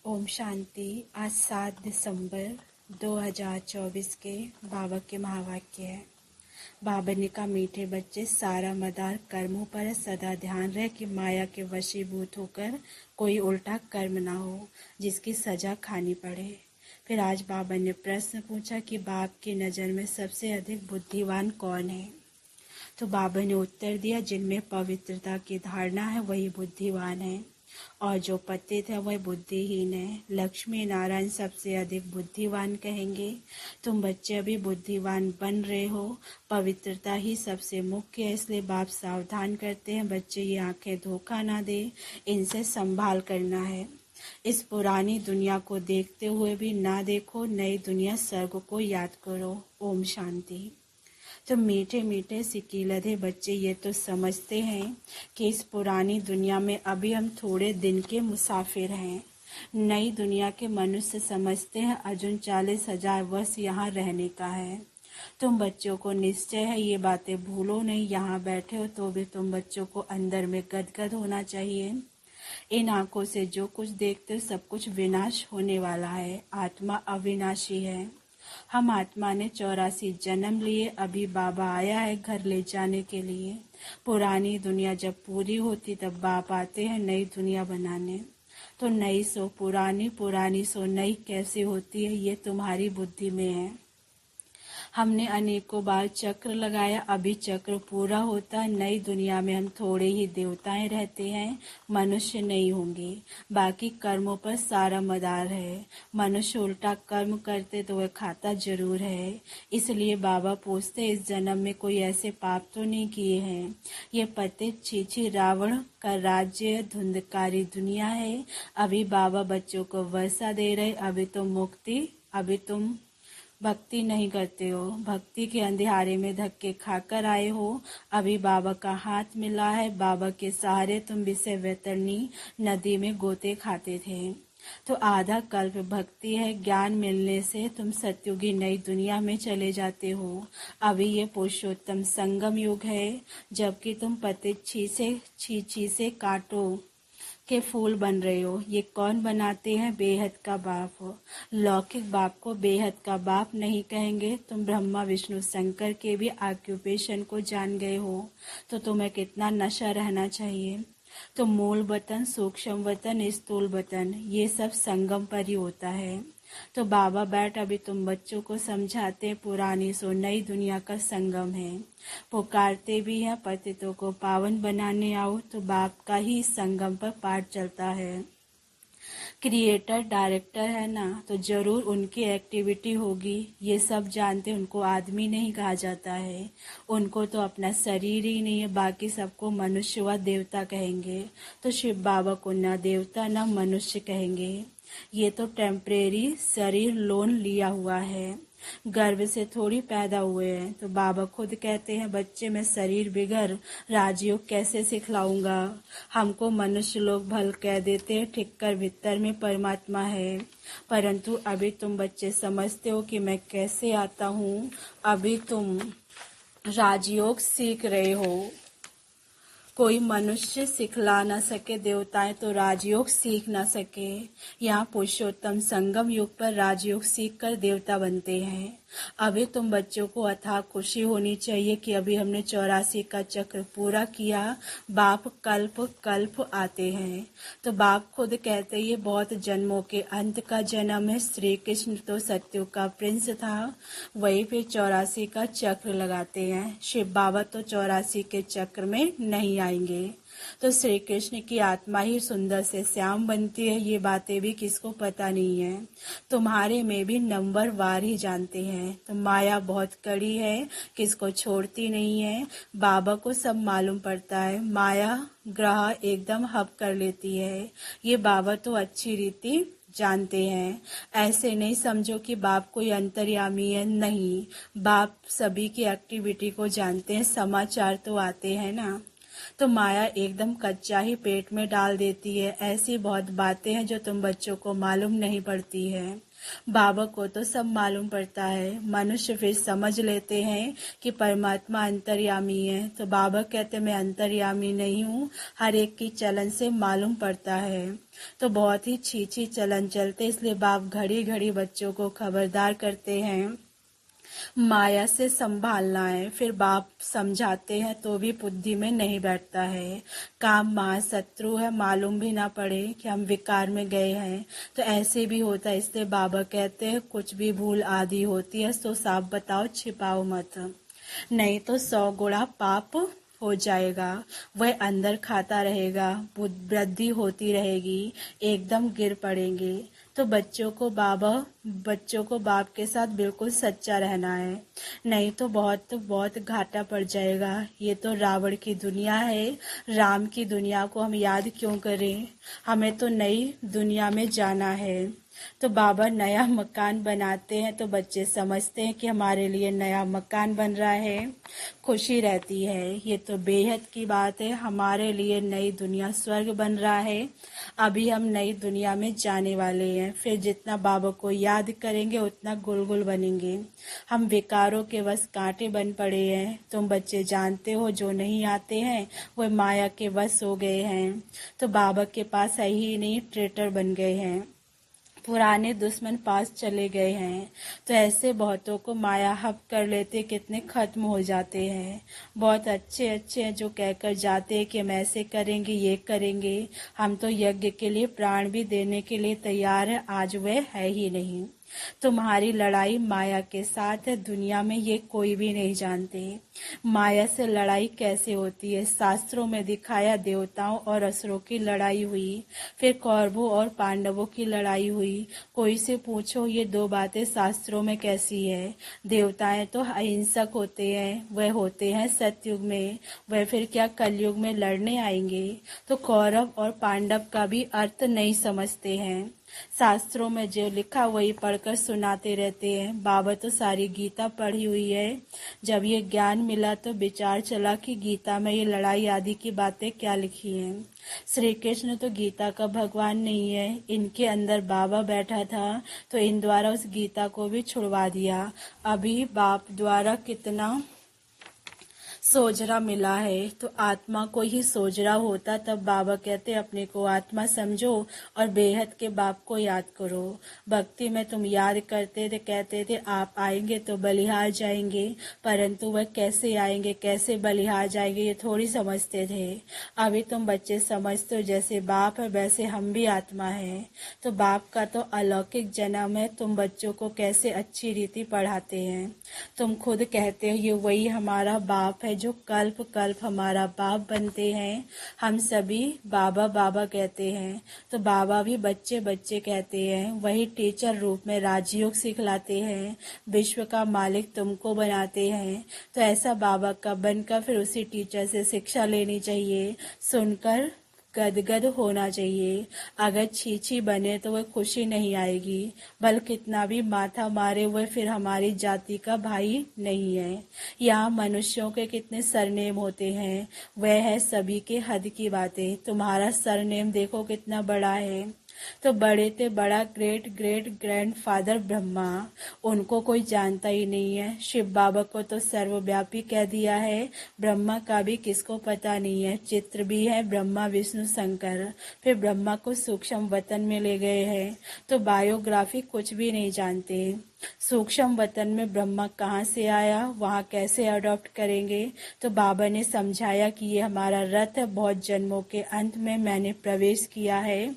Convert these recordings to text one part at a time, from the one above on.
ओम शांति। आज 7 दिसंबर 2024 के बाबा के महावाक्य है। बाबा ने कहा, मीठे बच्चे, सारा मदार कर्मों पर है। सदा ध्यान रहे कि माया के वशीभूत होकर कोई उल्टा कर्म ना हो जिसकी सजा खानी पड़े। फिर आज बाबा ने प्रश्न पूछा कि बाप की नज़र में सबसे अधिक बुद्धिवान कौन है। तो बाबा ने उत्तर दिया, जिनमें पवित्रता की धारणा है वही बुद्धिवान है, और जो पतित है वह बुद्धिहीन है। लक्ष्मी नारायण सबसे अधिक बुद्धिवान कहेंगे। तुम बच्चे अभी बुद्धिवान बन रहे हो। पवित्रता ही सबसे मुख्य है, इसलिए बाप सावधान करते हैं, बच्चे ये आंखें धोखा ना दे, इनसे संभाल करना है। इस पुरानी दुनिया को देखते हुए भी ना देखो, नई दुनिया स्वर्ग को याद करो। ओम शांति। तो मीठे मीठे सिकीलधे बच्चे ये तो समझते हैं कि इस पुरानी दुनिया में अभी हम थोड़े दिन के मुसाफिर हैं। नई दुनिया के मनुष्य समझते हैं अर्जुन 40,000 वर्ष यहाँ रहने का है। तुम बच्चों को निश्चय है, ये बातें भूलो नहीं। यहाँ बैठे हो तो भी तुम बच्चों को अंदर में गदगद होना चाहिए। इन आंखों से जो कुछ देखते हो सब कुछ विनाश होने वाला है। आत्मा अविनाशी है। हम आत्मा ने 84 जन्म लिए, अभी बाबा आया है घर ले जाने के लिए। पुरानी दुनिया जब पूरी होती तब बाप आते हैं नई दुनिया बनाने। तो नई सो पुरानी, पुरानी सो नई कैसे होती है, ये तुम्हारी बुद्धि में है। हमने अनेकों बार चक्र लगाया, अभी चक्र पूरा होता है। नई दुनिया में हम थोड़े ही देवताएं रहते हैं, मनुष्य नहीं होंगे। बाकी कर्मों पर सारा मदार है। मनुष्य उल्टा कर्म करते तो वह खाता जरूर है। इसलिए बाबा पूछते, इस जन्म में कोई ऐसे पाप तो नहीं किए हैं। ये पतित छीछी रावण का राज्य धुंधकारी दुनिया है। अभी बाबा बच्चों को वर्षा दे रहे, अभी तुम मुक्ति, अभी तुम भक्ति नहीं करते हो, भक्ति के अंधेरे में धक्के खाकर आए हो। अभी बाबा का हाथ मिला है, बाबा के सहारे तुम विषय वैतरणी नदी में गोते खाते थे। तो आधा कल्प भक्ति है, ज्ञान मिलने से तुम सत्युगी नई दुनिया में चले जाते हो। अभी ये पुरुषोत्तम संगम युग है, जबकि तुम पतित छी से कांटों के फूल बन रहे हो। ये कौन बनाते हैं? बेहद का बाप। लौकिक बाप को बेहद का बाप नहीं कहेंगे। तुम ब्रह्मा विष्णु शंकर के भी ऑक्यूपेशन को जान गए हो, तो तुम्हें कितना नशा रहना चाहिए। तो मूल वतन, सूक्ष्म वतन, स्थूल वतन, ये सब संगम पर ही होता है। तो बाबा बैठ, अभी तुम बच्चों को समझाते, पुरानी सो नई दुनिया का संगम है। पुकारते भी हैं, पतितों को पावन बनाने आओ। तो बाप का ही संगम पर पाठ चलता है। क्रिएटर डायरेक्टर है ना, तो जरूर उनकी एक्टिविटी होगी। ये सब जानते, उनको आदमी नहीं कहा जाता है। उनको तो अपना शरीर ही नहीं है, बाकी सबको मनुष्य व देवता कहेंगे। तो शिव बाबा को न देवता न मनुष्य कहेंगे। ये तो टेम्परेरी शरीर लोन लिया हुआ है, गर्भ से थोड़ी पैदा हुए हैं। तो बाबा खुद कहते हैं, बच्चे में शरीर बिगड़, राजयोग कैसे सिखलाऊंगा। हमको मनुष्य लोग भल कह देते हैं, ठीक कर भीतर में परमात्मा है। परंतु अभी तुम बच्चे समझते हो कि मैं कैसे आता हूँ। अभी तुम राजयोग सीख रहे हो। कोई मनुष्य सिखला न सके, देवताएं तो राजयोग सीख न सके। यहाँ पुरुषोत्तम संगम युग पर राजयोग सीख कर देवता बनते हैं। अभी तुम बच्चों को अथाह खुशी होनी चाहिए कि अभी हमने 84 का चक्र पूरा किया। बाप कल्प कल्प आते हैं। तो बाप खुद कहते, ये बहुत जन्मों के अंत का जन्म है। श्री कृष्ण तो सत्युग का प्रिंस था, वही फिर 84 का चक्र लगाते हैं। शिव बाबा तो 84 के चक्र में नहीं आएंगे। तो श्री कृष्ण की आत्मा ही सुंदर से श्याम बनती है, ये बातें भी किसको पता नहीं है। तुम्हारे में भी नंबर वार ही जानते हैं। तो माया बहुत कड़ी है, किसको छोड़ती नहीं है। बाबा को सब मालूम पड़ता है, माया ग्रह एकदम हब कर लेती है। ये बाबा तो अच्छी रीति जानते हैं। ऐसे नहीं समझो कि बाप कोई अंतर्यामी है, नहीं। बाप सभी की एक्टिविटी को जानते हैं, समाचार तो आते हैं ना। तो माया एकदम कच्चा ही पेट में डाल देती है। ऐसी बहुत बातें हैं जो तुम बच्चों को मालूम नहीं पड़ती है। बाबा को तो सब मालूम पड़ता है, मनुष्य फिर समझ लेते हैं कि परमात्मा अंतर्यामी है। तो बाबा कहते मैं अंतर्यामी नहीं हूँ, हर एक की चलन से मालूम पड़ता है। तो बहुत ही छीछी चलन चलते, इसलिए बाप घड़ी घड़ी बच्चों को खबरदार करते हैं माया से संभालना है। फिर बाप समझाते हैं तो भी बुद्धि में नहीं बैठता है। काम महाशत्रु है, मालूम भी ना पड़े कि हम विकार में गए हैं तो ऐसे भी होता है। इसलिए बाबा कहते हैं कुछ भी भूल आदि होती है तो साफ बताओ, छिपाओ मत, नहीं तो 100 गुणा पाप हो जाएगा। वह अंदर खाता रहेगा, वृद्धि होती रहेगी, एकदम गिर पड़ेंगे। तो बच्चों को बाप के साथ बिल्कुल सच्चा रहना है, नहीं तो बहुत घाटा पड़ जाएगा। ये तो रावण की दुनिया है, राम की दुनिया को हम याद क्यों करें, हमें तो नई दुनिया में जाना है। तो बाबा नया मकान बनाते हैं तो बच्चे समझते हैं कि हमारे लिए नया मकान बन रहा है, खुशी रहती है। ये तो बेहद की बात है, हमारे लिए नई दुनिया स्वर्ग बन रहा है। अभी हम नई दुनिया में जाने वाले हैं। फिर जितना बाबा को याद करेंगे उतना गुलगुल बनेंगे। हम विकारों के वश कांटे बन पड़े हैं। तुम बच्चे जानते हो जो नहीं आते हैं वो माया के वश हो गए हैं, तो बाबा के पास है ही नहीं, ट्रेटर बन गए हैं, पुराने दुश्मन पास चले गए हैं। तो ऐसे बहुतों को माया हप कर लेते, कितने खत्म हो जाते हैं। बहुत अच्छे अच्छे हैं जो कहकर जाते हैं कि हम ऐसे करेंगे, ये करेंगे, हम तो यज्ञ के लिए प्राण भी देने के लिए तैयार है, आज वह है ही नहीं। तुम्हारी लड़ाई माया के साथ है, दुनिया में ये कोई भी नहीं जानते माया से लड़ाई कैसे होती है। शास्त्रों में दिखाया देवताओं और असुरों की लड़ाई हुई, फिर कौरवों और पांडवों की लड़ाई हुई। कोई से पूछो ये दो बातें शास्त्रों में कैसी है। देवताएं तो अहिंसक होते हैं, वह होते हैं सतयुग में, वह फिर क्या कलयुग में लड़ने आएंगे। तो कौरव और पांडव का भी अर्थ नहीं समझते हैं, शास्त्रों में जो लिखा वही पढ़कर सुनाते रहते हैं। बाबा तो सारी गीता पढ़ी हुई है। जब ये ज्ञान मिला तो विचार चला कि गीता में ये लड़ाई आदि की बातें क्या लिखी हैं। श्री कृष्ण तो गीता का भगवान नहीं है, इनके अंदर बाबा बैठा था तो इन द्वारा उस गीता को भी छुड़वा दिया। अभी बाप द्वारा कितना सोजरा मिला है, तो आत्मा को ही सोजरा होता। तब बाबा कहते अपने को आत्मा समझो और बेहद के बाप को याद करो। भक्ति में तुम याद करते थे, कहते थे आप आएंगे तो बलिहार जाएंगे, परंतु वह कैसे आएंगे, कैसे बलिहार जाएंगे ये थोड़ी समझते थे। अभी तुम बच्चे समझते हो जैसे बाप है वैसे हम भी आत्मा है। तो बाप का तो अलौकिक जन्म है, तुम बच्चों को कैसे अच्छी रीति पढ़ाते हैं। तुम खुद कहते हो ये वही हमारा बाप है जो कल्प कल्प हमारा बाप बनते हैं। हम सभी बाबा बाबा कहते हैं, तो बाबा भी बच्चे बच्चे कहते हैं। वही टीचर रूप में राजयोग सिखलाते हैं, विश्व का मालिक तुमको बनाते हैं। तो ऐसा बाबा का बनकर फिर उसी टीचर से शिक्षा लेनी चाहिए, सुनकर गदगद होना चाहिए। अगर छीछी बने तो वह खुशी नहीं आएगी, बल कितना भी माथा मारे वह फिर हमारी जाति का भाई नहीं है। यहाँ मनुष्यों के कितने सरनेम होते हैं, वह है सभी के हद की बातें। तुम्हारा सरनेम देखो कितना बड़ा है, तो बड़े थे बड़ा ग्रेट ग्रेट ग्रैंडफादर ब्रह्मा, उनको कोई जानता ही नहीं है। शिव बाबा को तो सर्वव्यापी कह दिया है, ब्रह्मा का भी किसको पता नहीं है। चित्र भी है ब्रह्मा विष्णु शंकर, फिर ब्रह्मा को सूक्ष्म वतन में ले गए हैं, तो बायोग्राफी कुछ भी नहीं जानते। सूक्ष्म वतन में ब्रह्मा कहाँ से आया, वहाँ कैसे अडॉप्ट करेंगे। तो बाबा ने समझाया कि ये हमारा रथ है, बहुत जन्मों के अंत में मैंने प्रवेश किया है।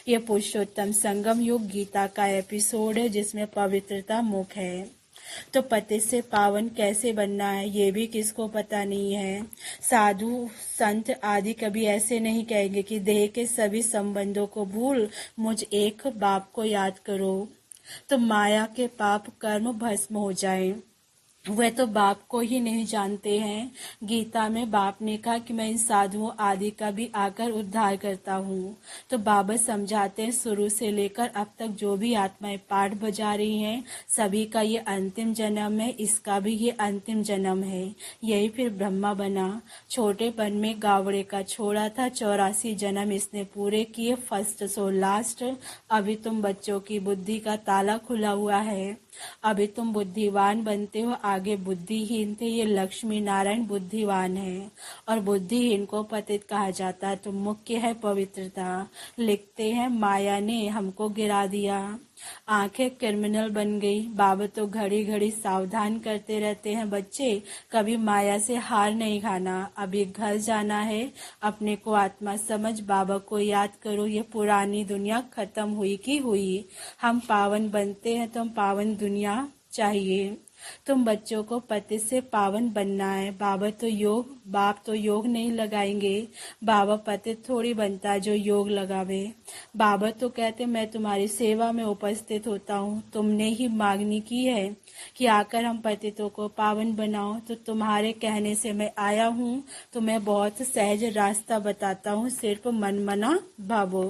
यह पुरुषोत्तम संगम युग गीता का एपिसोड है जिसमें पवित्रता मुख्य है। तो पति से पावन कैसे बनना है ये भी किसको पता नहीं है। साधु संत आदि कभी ऐसे नहीं कहेंगे कि देह के सभी संबंधों को भूल मुझ एक बाप को याद करो, तो माया के पाप कर्म भस्म हो जाएं। वह तो बाप को ही नहीं जानते हैं। गीता में बाप ने कहा कि मैं इन साधुओं आदि का भी आकर उद्धार करता हूँ। तो बाबा समझाते हैं शुरू से लेकर अब तक जो भी आत्माएं पाठ बजा रही हैं सभी का ये अंतिम जन्म है, इसका भी ये अंतिम जन्म है। यही फिर ब्रह्मा बना। छोटेपन में गावड़े का छोड़ा था, 84 जन्म इसने पूरे किए, फर्स्ट सो लास्ट। अभी तुम बच्चों की बुद्धि का ताला खुला हुआ है, अभी तुम बुद्धिवान बनते हो, आगे बुद्धिहीन थे। ये लक्ष्मी नारायण बुद्धिवान है और बुद्धिहीन को पतित कहा जाता है। तो मुख्य है पवित्रता। लिखते हैं माया ने हमको गिरा दिया, आंखें क्रिमिनल बन गई। बाबा तो घड़ी घड़ी सावधान करते रहते हैं, बच्चे कभी माया से हार नहीं खाना। अभी घर जाना है, अपने को आत्मा समझ बाबा को याद करो। ये पुरानी दुनिया खत्म हुई की हुई, हम पावन बनते हैं तो हम पावन दुनिया चाहिए। तुम बच्चों को पति से पावन बनना है। बाप तो योग नहीं लगाएंगे, बाबा पति थोड़ी बनता है जो योग लगावे। बाबा तो कहते मैं तुम्हारी सेवा में उपस्थित होता हूँ, तुमने ही मांगनी की है कि आकर हम पतितों को पावन बनाओ, तो तुम्हारे कहने से मैं आया हूँ। तो मैं बहुत सहज रास्ता बताता हूँ, सिर्फ मनमना भावो।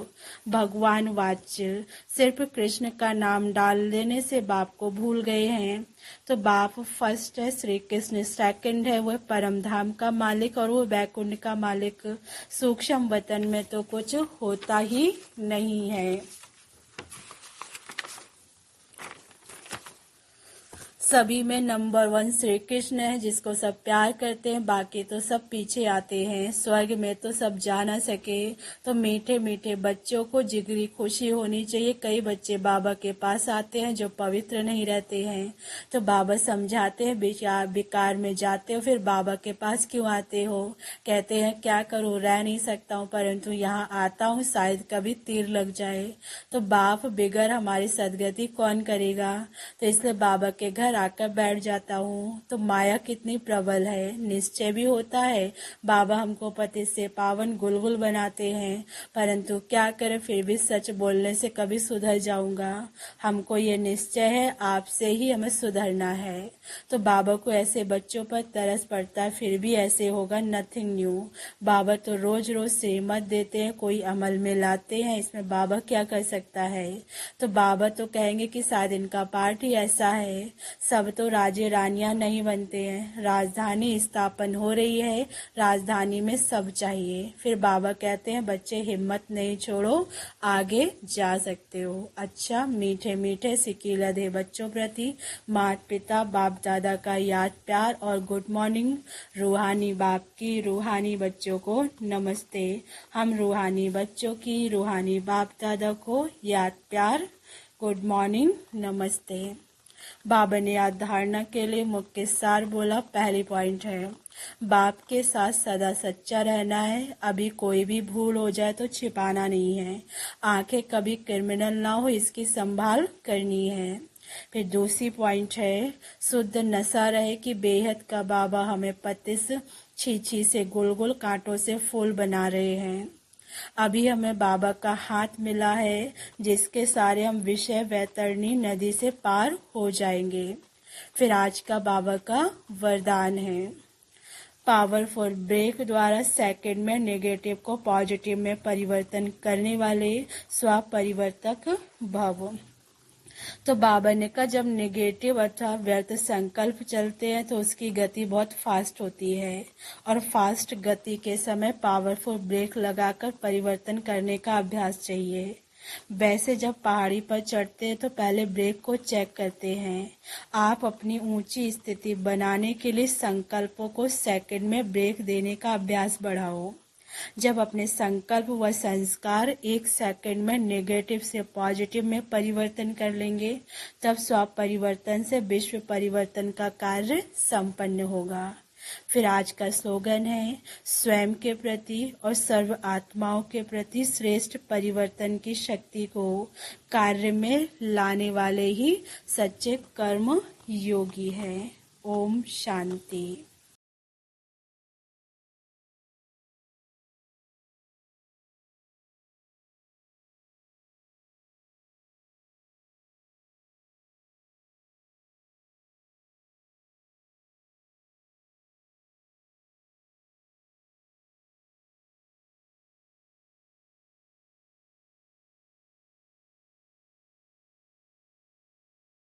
भगवान वाच्य, सिर्फ कृष्ण का नाम डाल देने से बाप को भूल गए हैं। तो बाप फर्स्ट है, श्री कृष्ण सेकंड है, वह परम धाम का मालिक और वो वैकुंठ का मालिक। सूक्ष्म वतन में तो कुछ होता ही नहीं है। सभी में नंबर 1 श्री कृष्ण है, जिसको सब प्यार करते हैं, बाकी तो सब पीछे आते हैं। स्वर्ग में तो सब जा ना सके, तो मीठे मीठे बच्चों को जिगरी खुशी होनी चाहिए। कई बच्चे बाबा के पास आते हैं जो पवित्र नहीं रहते हैं, तो बाबा समझाते हैं बेकार में जाते हो, फिर बाबा के पास क्यों आते हो। कहते हैं क्या करूं, रह नहीं सकता हूं, परंतु यहाँ आता हूँ, शायद कभी तीर लग जाए। तो बाप बिगर हमारी सदगति कौन करेगा, तो इसलिए बाबा के घर आकर बैठ जाता हूँ। तो माया कितनी प्रबल है, निश्चय भी होता है बाबा हमको पति से पावन गुलगुल बनाते हैं, परंतु क्या करें, फिर भी सच बोलने से कभी सुधर जाऊंगा। हमको ये निश्चय है आपसे ही हमें सुधरना है। तो बाबा को ऐसे बच्चों पर तरस पड़ता है, फिर भी ऐसे होगा, नथिंग न्यू। बाबा तो रोज रोज श्रीमत देते हैं, कोई अमल में लाते हैं, इसमें बाबा क्या कर सकता है। तो बाबा तो कहेंगे कि शायद इनका पाठ ही ऐसा है, सब तो राजे रानियां नहीं बनते हैं। राजधानी स्थापन हो रही है, राजधानी में सब चाहिए। फिर बाबा कहते हैं बच्चे हिम्मत नहीं छोड़ो, आगे जा सकते हो। अच्छा, मीठे मीठे सिकीलधे बच्चों प्रति माता पिता बाप दादा का याद प्यार और गुड मॉर्निंग। रूहानी बाप की रूहानी बच्चों को नमस्ते। हम रूहानी बच्चों की रूहानी बाप दादा को याद प्यार, गुड मॉर्निंग, नमस्ते। बाबा ने याद धारणा के लिए मुख्य सार बोला। पहली पॉइंट है बाप के साथ सदा सच्चा रहना है। अभी कोई भी भूल हो जाए तो छिपाना नहीं है, आंखें कभी क्रिमिनल ना हो, इसकी संभाल करनी है। फिर दूसरी पॉइंट है शुद्ध नशा रहे कि बेहद का बाबा हमें पतिस छीछी से गुल गुल कांटों से फूल बना रहे हैं। अभी हमें बाबा का हाथ मिला है, जिसके सारे हम विषय वैतरणी नदी से पार हो जाएंगे। फिर आज का बाबा का वरदान है पावरफुल ब्रेक द्वारा सेकंड में नेगेटिव को पॉजिटिव में परिवर्तन करने वाले स्व परिवर्तक भव। तो बाबा ने कहा जब नेगेटिव अथवा व्यर्थ संकल्प चलते हैं तो उसकी गति बहुत फास्ट होती है, और फास्ट गति के समय पावरफुल ब्रेक लगाकर परिवर्तन करने का अभ्यास चाहिए। वैसे जब पहाड़ी पर चढ़ते हैं तो पहले ब्रेक को चेक करते हैं। आप अपनी ऊंची स्थिति बनाने के लिए संकल्पों को सेकंड में ब्रेक देने का अभ्यास बढ़ाओ। जब अपने संकल्प व संस्कार एक सेकंड में नेगेटिव से पॉजिटिव में परिवर्तन कर लेंगे, तब स्व परिवर्तन से विश्व परिवर्तन का कार्य संपन्न होगा। फिर आज का स्लोगन है स्वयं के प्रति और सर्व आत्माओं के प्रति श्रेष्ठ परिवर्तन की शक्ति को कार्य में लाने वाले ही सच्चे कर्म योगी हैं। ओम शांति।